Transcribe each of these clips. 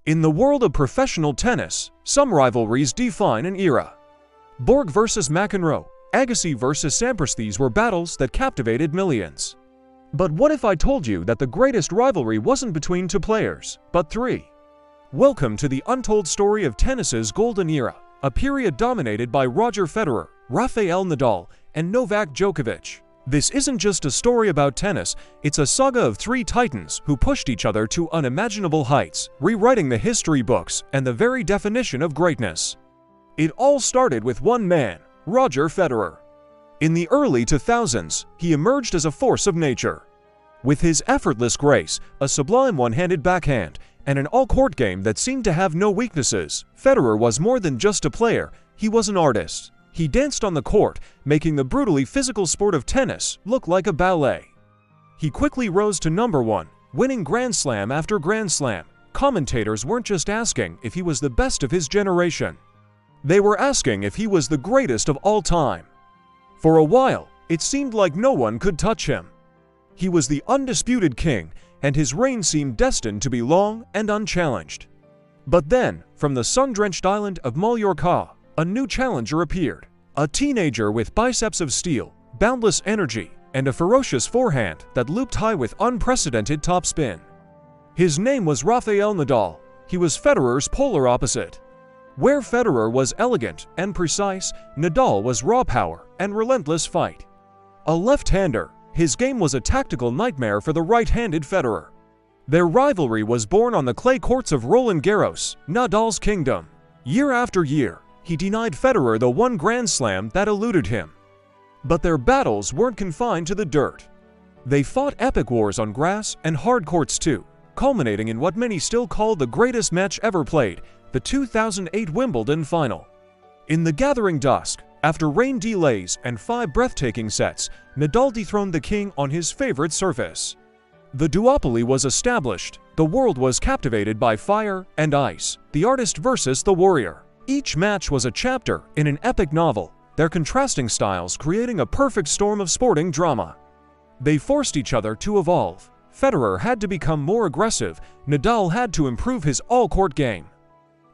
In the world of professional tennis, some rivalries define an era. Borg vs. McEnroe, Agassi vs. Sampras were battles that captivated millions. But what if I told you that the greatest rivalry wasn't between two players, but three? Welcome to the untold story of tennis's golden era, a period dominated by Roger Federer, Rafael Nadal, and Novak Djokovic. This isn't just a story about tennis, it's a saga of three titans who pushed each other to unimaginable heights, rewriting the history books and the very definition of greatness. It all started with one man, Roger Federer. In the early 2000s, he emerged as a force of nature. With his effortless grace, a sublime one-handed backhand, and an all-court game that seemed to have no weaknesses, Federer was more than just a player, he was an artist. He danced on the court, making the brutally physical sport of tennis look like a ballet. He quickly rose to number one, winning Grand Slam after Grand Slam. Commentators weren't just asking if he was the best of his generation. They were asking if he was the greatest of all time. For a while, it seemed like no one could touch him. He was the undisputed king, and his reign seemed destined to be long and unchallenged. But then, from the sun-drenched island of Mallorca, a new challenger appeared. A teenager with biceps of steel, boundless energy, and a ferocious forehand that looped high with unprecedented topspin. His name was Rafael Nadal. He was Federer's polar opposite. Where Federer was elegant and precise, Nadal was raw power and relentless fight. A left-hander, his game was a tactical nightmare for the right-handed Federer. Their rivalry was born on the clay courts of Roland Garros, Nadal's kingdom. Year after year, he denied Federer the one Grand Slam that eluded him. But their battles weren't confined to the dirt. They fought epic wars on grass and hard courts too, culminating in what many still call the greatest match ever played, the 2008 Wimbledon final. In the gathering dusk, after rain delays and 5 breathtaking sets, Nadal dethroned the king on his favorite surface. The duopoly was established. The world was captivated by fire and ice, the artist versus the warrior. Each match was a chapter in an epic novel, their contrasting styles creating a perfect storm of sporting drama. They forced each other to evolve. Federer had to become more aggressive, Nadal had to improve his all-court game.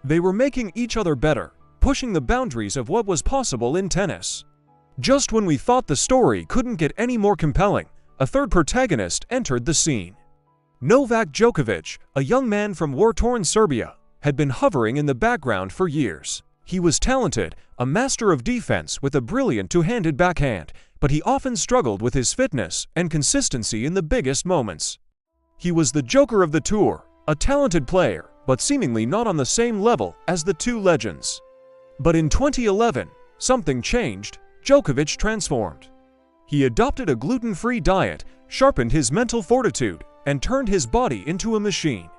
They were making each other better, pushing the boundaries of what was possible in tennis. Just when we thought the story couldn't get any more compelling, a third protagonist entered the scene. Novak Djokovic, a young man from war-torn Serbia, had been hovering in the background for years. He was talented, a master of defense with a brilliant two-handed backhand, but he often struggled with his fitness and consistency in the biggest moments. He was the joker of the tour, a talented player, but seemingly not on the same level as the two legends. But in 2011, something changed. Djokovic transformed. He adopted a gluten-free diet, sharpened his mental fortitude, and turned his body into a machine.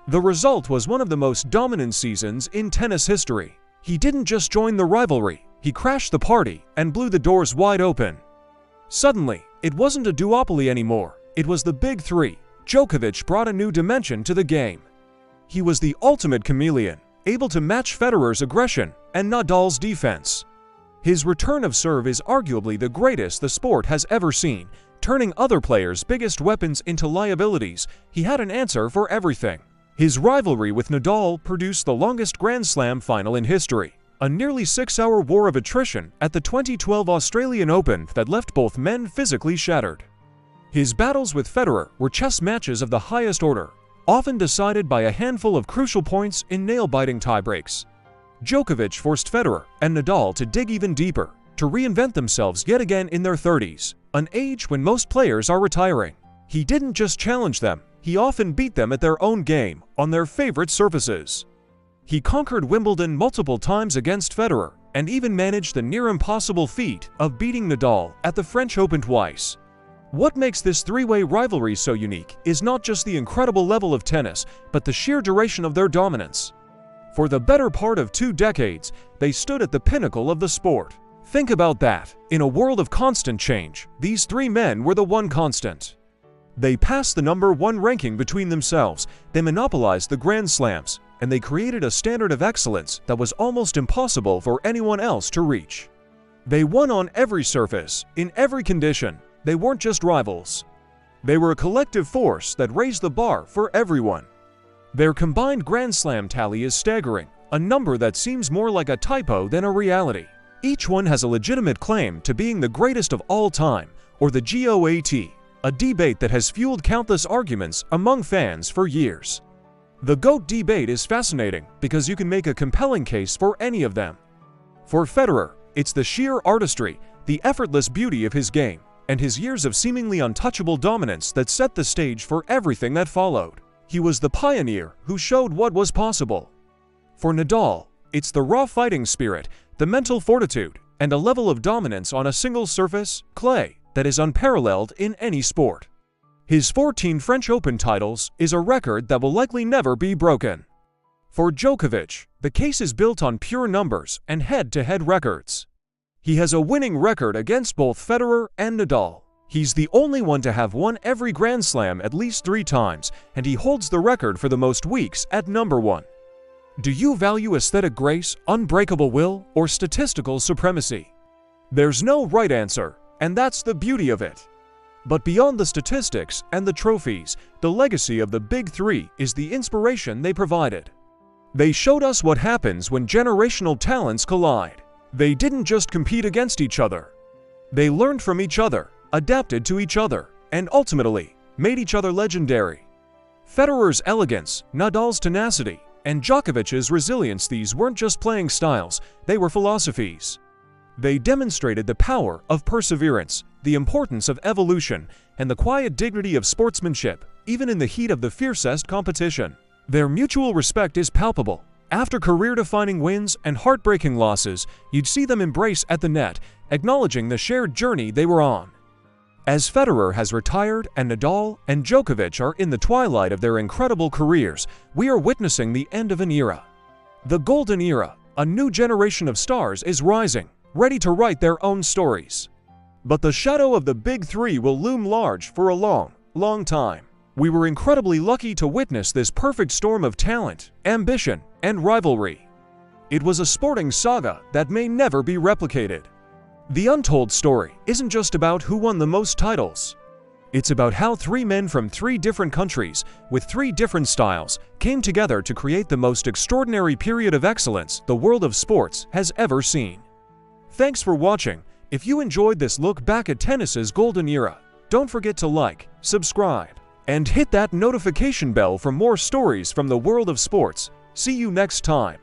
The result was one of the most dominant seasons in tennis history. He didn't just join the rivalry, he crashed the party and blew the doors wide open. Suddenly, it wasn't a duopoly anymore, it was the big three. Djokovic brought a new dimension to the game. He was the ultimate chameleon, able to match Federer's aggression and Nadal's defense. His return of serve is arguably the greatest the sport has ever seen, turning other players' biggest weapons into liabilities. He had an answer for everything. His rivalry with Nadal produced the longest Grand Slam final in history, a nearly 6-hour war of attrition at the 2012 Australian Open that left both men physically shattered. His battles with Federer were chess matches of the highest order, often decided by a handful of crucial points in nail-biting tiebreaks. Djokovic forced Federer and Nadal to dig even deeper, to reinvent themselves yet again in their 30s, an age when most players are retiring. He didn't just challenge them, he often beat them at their own game, on their favorite surfaces. He conquered Wimbledon multiple times against Federer, and even managed the near-impossible feat of beating Nadal at the French Open twice. What makes this three-way rivalry so unique is not just the incredible level of tennis, but the sheer duration of their dominance. For the better part of 2 decades, they stood at the pinnacle of the sport. Think about that. In a world of constant change, these three men were the one constant. They passed the #1 ranking between themselves, they monopolized the Grand Slams, and they created a standard of excellence that was almost impossible for anyone else to reach. They won on every surface, in every condition. They weren't just rivals. They were a collective force that raised the bar for everyone. Their combined Grand Slam tally is staggering, a number that seems more like a typo than a reality. Each one has a legitimate claim to being the greatest of all time, or the GOAT, a debate that has fueled countless arguments among fans for years. The GOAT debate is fascinating because you can make a compelling case for any of them. For Federer, it's the sheer artistry, the effortless beauty of his game, and his years of seemingly untouchable dominance that set the stage for everything that followed. He was the pioneer who showed what was possible. For Nadal, it's the raw fighting spirit, the mental fortitude, and a level of dominance on a single surface, clay, that is unparalleled in any sport. His 14 French Open titles is a record that will likely never be broken. For Djokovic, the case is built on pure numbers and head-to-head records. He has a winning record against both Federer and Nadal. He's the only one to have won every Grand Slam at least 3 times, and he holds the record for the most weeks at number 1. Do you value aesthetic grace, unbreakable will, or statistical supremacy? There's no right answer, and that's the beauty of it. But beyond the statistics and the trophies, the legacy of the Big Three is the inspiration they provided. They showed us what happens when generational talents collide. They didn't just compete against each other. They learned from each other, adapted to each other, and ultimately made each other legendary. Federer's elegance, Nadal's tenacity, and Djokovic's resilience, these weren't just playing styles, they were philosophies. They demonstrated the power of perseverance, the importance of evolution, and the quiet dignity of sportsmanship, even in the heat of the fiercest competition. Their mutual respect is palpable. After career-defining wins and heartbreaking losses, you'd see them embrace at the net, acknowledging the shared journey they were on. As Federer has retired and Nadal and Djokovic are in the twilight of their incredible careers, we are witnessing the end of an era. The Golden Era, a new generation of stars is rising, ready to write their own stories. But the shadow of the Big Three will loom large for a long, long time. We were incredibly lucky to witness this perfect storm of talent, ambition, and rivalry. It was a sporting saga that may never be replicated. The Untold story isn't just about who won the most titles. It's about how 3 men from 3 different countries, with 3 different styles, came together to create the most extraordinary period of excellence the world of sports has ever seen. Thanks for watching. If you enjoyed this look back at tennis's golden era, don't forget to like, subscribe, and hit that notification bell for more stories from the world of sports. See you next time.